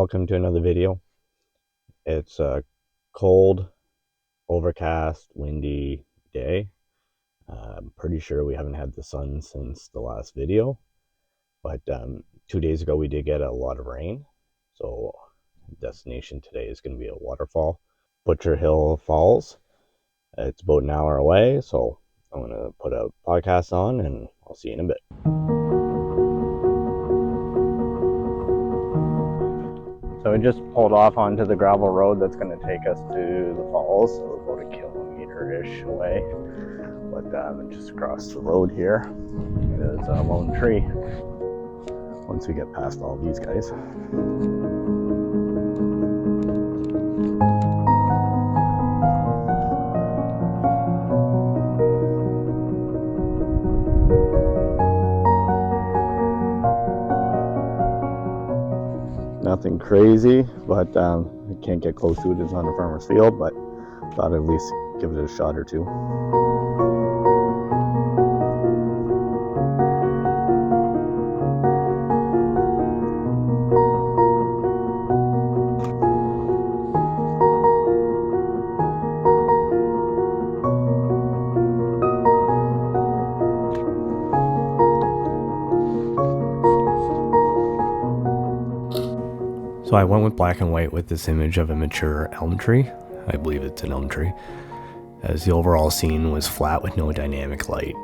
welcome to another video. It's a cold, overcast, windy day. I'm pretty sure we haven't had the sun since the last video, but 2 days ago we did get a lot of rain. So destination today is going to be a waterfall, Butcher Hill Falls. It's about an hour away, so I'm going to put a podcast on and I'll see you in a bit. So we just pulled off onto the gravel road that's going to take us to the falls, so about a kilometer-ish away. But just across the road here is a lone tree. Once we get past all these guys. Nothing crazy, but I can't get close to it. It's on a farmer's field, but thought I'd at least give it a shot or two. So I went with black and white with this image of a mature elm tree. I believe it's an elm tree, as the overall scene was flat with no dynamic light.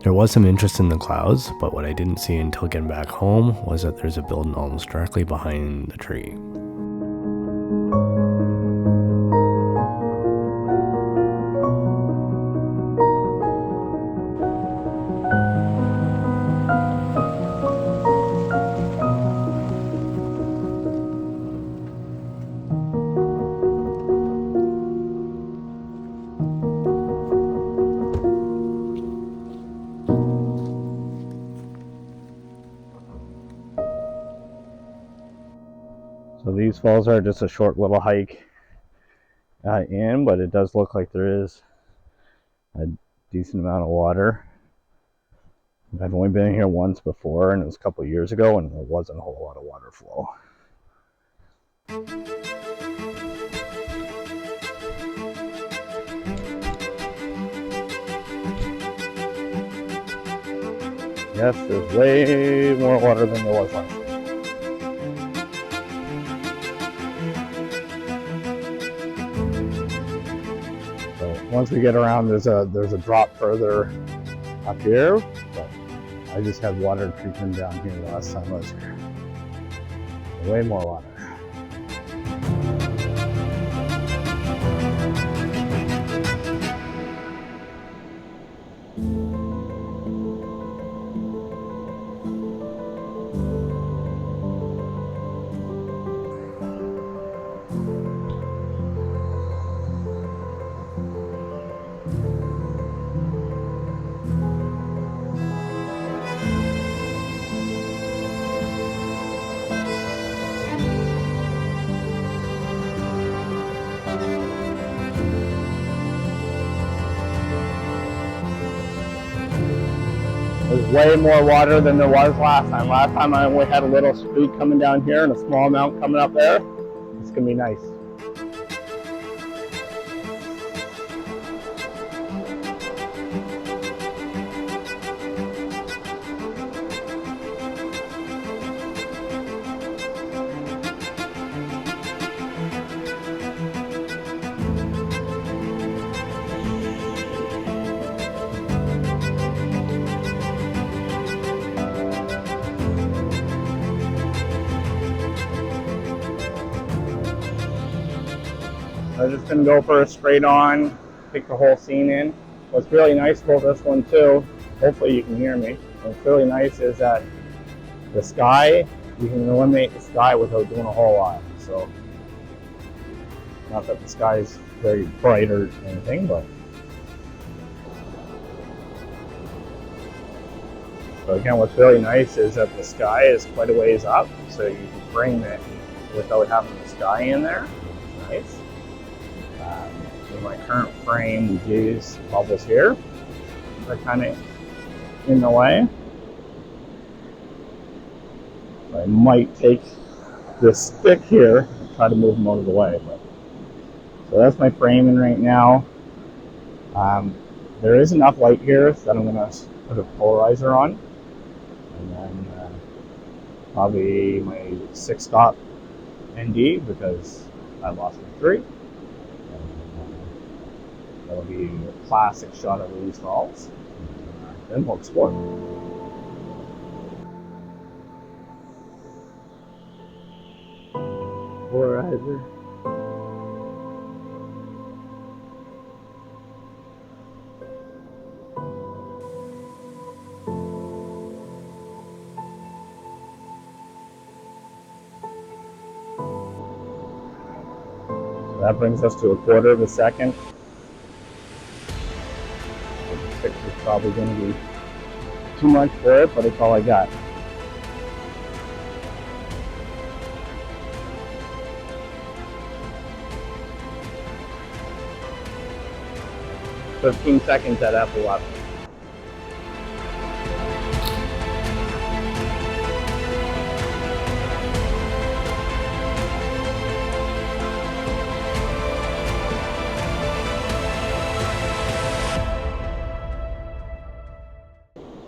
There was some interest in the clouds, but what I didn't see until getting back home was that there's a building almost directly behind the tree. So these falls are just a short little hike in, but it does look like there is a decent amount of water. I've only been here once before, and it was a couple of years ago, and there wasn't a whole lot of water flow. Yes, there's way more water than there was last time. Once we get around, there's a drop further up here, but I just had water treatment down here last time I was here. Way more water. There's way more water than there was last time. Last time I only had a little streak coming down here and a small amount coming up there. It's gonna be nice. I'm just going to go for a straight on, take the whole scene in. What's really nice about this one too, hopefully you can hear me, what's really nice is that the sky, you can eliminate the sky without doing a whole lot. So, not that the sky is very bright or anything, but. So again, what's really nice is that the sky is quite a ways up, so you can bring it without having the sky in there. Nice. In my current frame, we use bubbles here. They're kind of in the way. I might take this stick here, try to move them out of the way. But, so that's my framing right now. There is enough light here that I'm going to put a polarizer on, and then probably my 6-stop ND because I lost my 3. And, that'll be a classic shot of Louis Falls. Then we'll explore. Polarizer. That brings us to a quarter of a second. 6 is probably going to be too much for it, but it's all I got. "15 seconds at f11.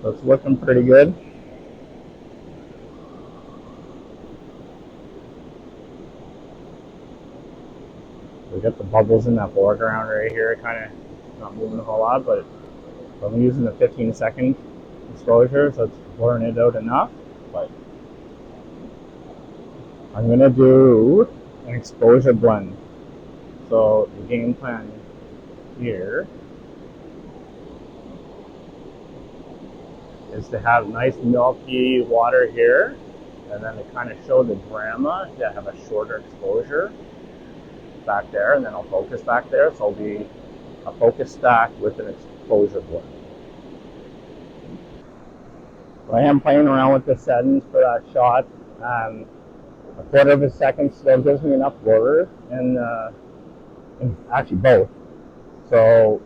So it's looking pretty good. We got the bubbles in that foreground right here, kind of not moving a whole lot, but I'm using the 15-second exposure, so it's blurring it out enough. But I'm gonna do an exposure blend. So the game plan here is to have nice milky water here, and then to kind of show the drama, to have a shorter exposure back there, and then I'll focus back there. So it'll be a focus stack with an exposure blend. So I am playing around with the settings for that shot. A quarter of a second still gives me enough blur, and actually both. So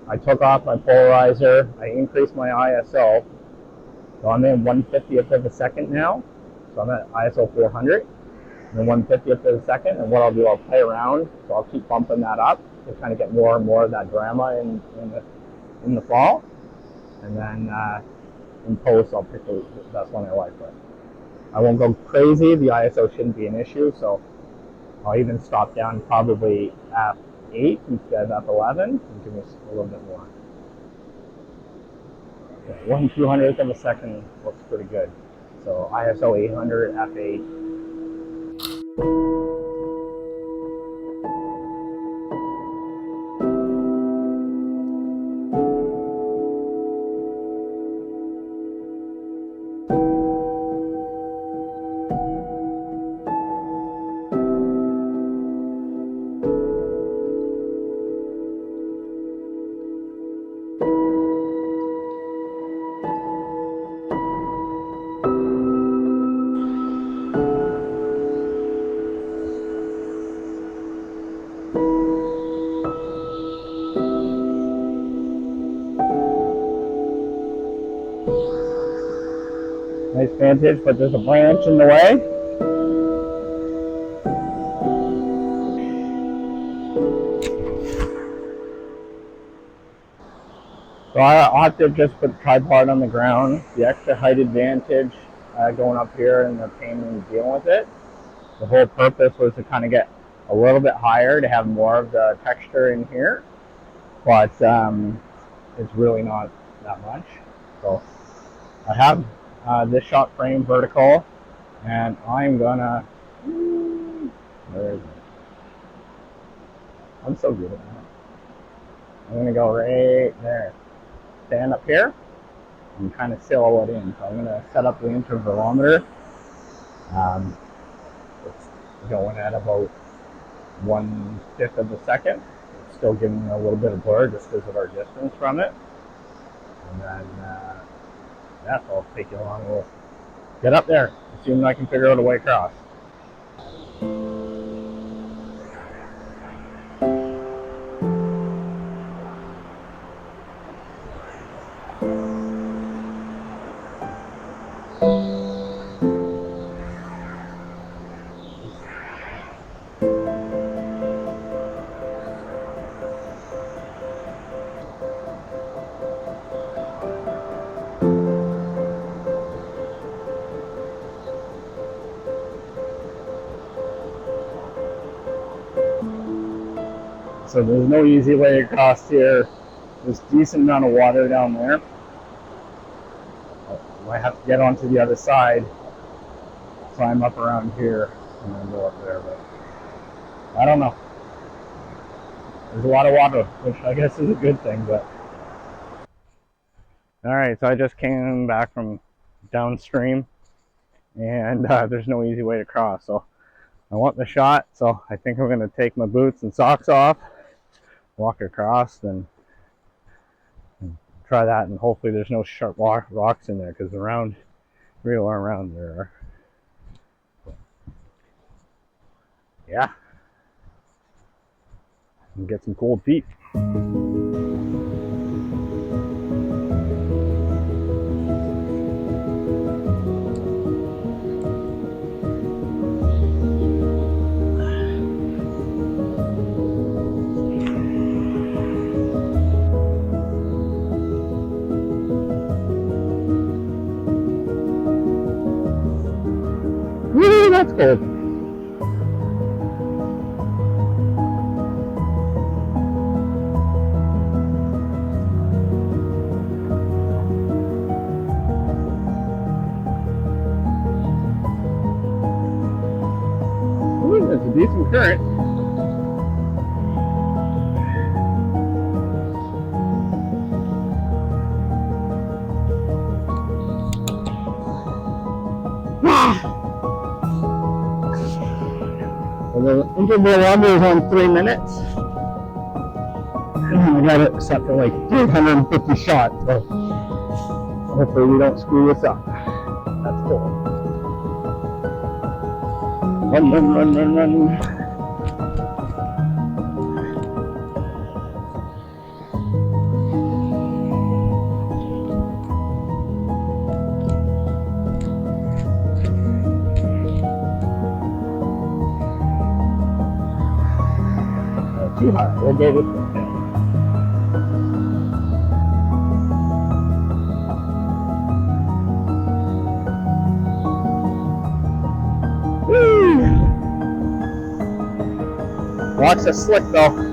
I took off my polarizer, I increased my ISO, so I'm in 1/50th of a second now. So I'm at ISO 400, and then 1/50th of a second, and what I'll do, I'll play around, so I'll keep bumping that up to kind of get more and more of that drama in the fall, and then in post I'll pick the best one I like. But I won't go crazy, the ISO shouldn't be an issue, so I'll even stop down probably f8 instead of f11 and give me a little bit more. Yeah, 1/200th of a second looks pretty good. So ISO 800, f8. Nice vantage, but there's a branch in the way. So I opted just put the tripod on the ground, the extra height advantage going up here and the pain in dealing with it. The whole purpose was to kind of get a little bit higher to have more of the texture in here, but it's really not that much. So I have this shot frame vertical, and I'm gonna, where is it? I'm so good at that. I'm gonna go right there, stand up here, and kind of silhouette in. So I'm gonna set up the intervalometer. It's going at about 1/5 of a second. It's still giving me a little bit of blur just because of our distance from it. And then that's all. I'll take you along. We'll get up there, assuming I can figure out a way across. So there's no easy way across here. There's a decent amount of water down there. I have to get onto the other side, climb up around here, and then go up there. But I don't know. There's a lot of water, which I guess is a good thing. But all right, so I just came back from downstream, and there's no easy way to cross. So I want the shot. So I think I'm gonna take my boots and socks off, walk across, and try that. And hopefully there's no sharp rocks in there, because around there are. Yeah, and get some cold feet. Woo, that's cold. Ooh, that's a decent current. Well, the interval under is on 3 minutes. I got it set for like 350 shots, so hopefully we don't screw this up. That's cool. Run. Too high. We'll go with it. Woo! Watch the slick though.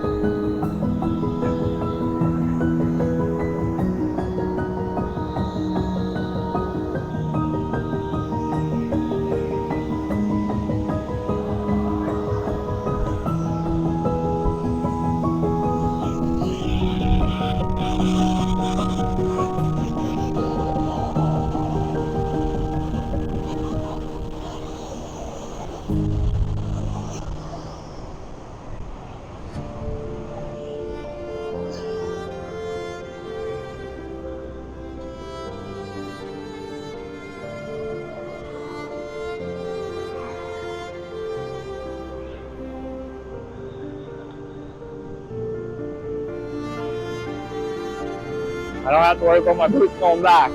I don't have to worry about my boots going back.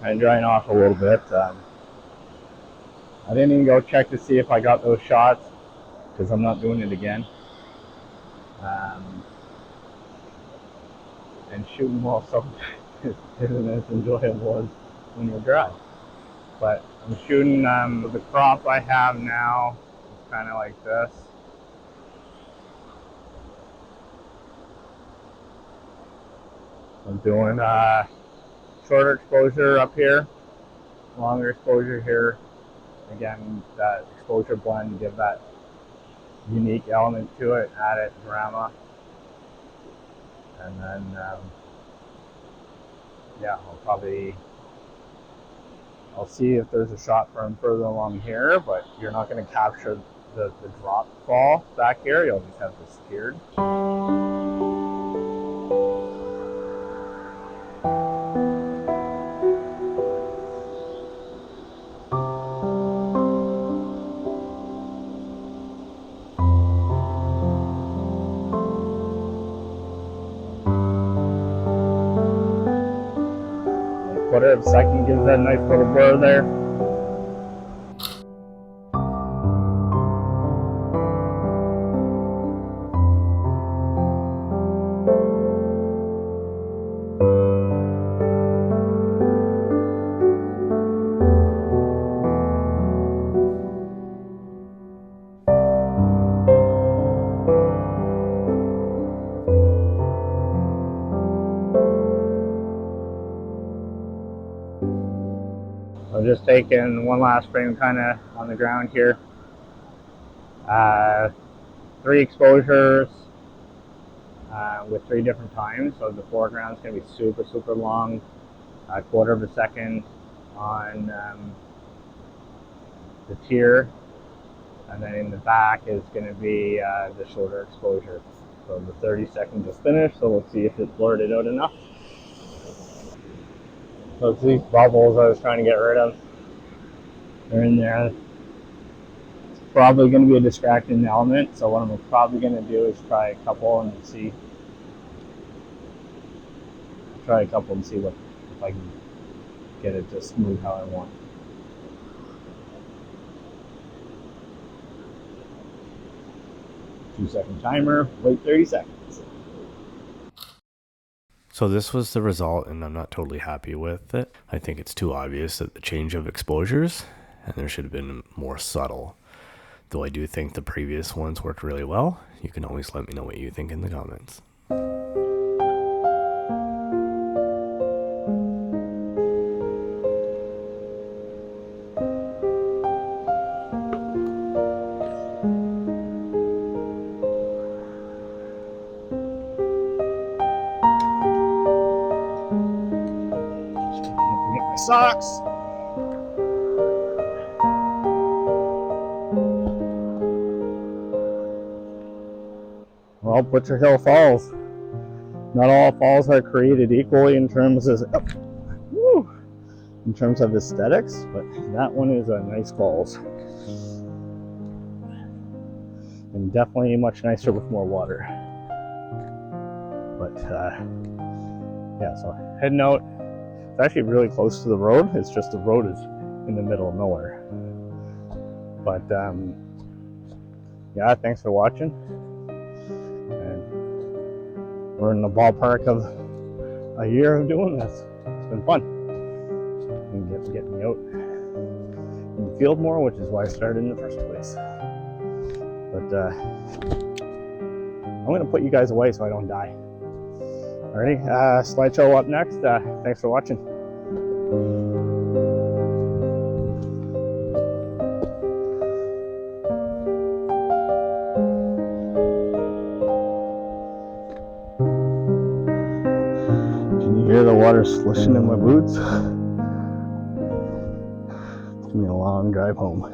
I'm drying off a little bit. I didn't even go check to see if I got those shots, because I'm not doing it again. And shooting while sometimes isn't as enjoyable as when you're dry. But I'm shooting with the crop I have now. It's kind of like this. I'm doing shorter exposure up here, longer exposure here. Again, that exposure blend, give that unique element to it, add it drama. And then, yeah, I'll see if there's a shot from further along here, but you're not going to capture the drop fall back here. You'll just have this tiered. quarter of a second gives that nice little blur there. I'm just taking one last frame kind of on the ground here. 3 exposures with 3 different times. So the foreground is going to be super, super long, a quarter of a second on the tier. And then in the back is going to be the shorter exposure. So the 30 seconds is finished, so we'll see if it blurred it out enough. So it's these bubbles I was trying to get rid of. They're in there. It's probably going to be a distracting element, so what I'm probably going to do is try a couple and see what if I can get it to smooth how I want. Two-second timer, wait 30 seconds. So this was the result, and I'm not totally happy with it. I think it's too obvious that the change of exposures, and there should have been more subtle. Though I do think the previous ones worked really well. You can always let me know what you think in the comments. Get my socks. Well, Butcher Hill Falls. Not all falls are created equally in terms of aesthetics, but that one is a nice falls, and definitely much nicer with more water. But yeah, so heading out. It's actually really close to the road. It's just the road is in the middle of nowhere. But yeah, thanks for watching. And we're in the ballpark of a year of doing this. It's been fun. And getting me out in the field more, which is why I started in the first place. But I'm going to put you guys away so I don't die. Alrighty, slideshow up next. Thanks for watching. Can you hear the water slushing in my boots? It's gonna be a long drive home.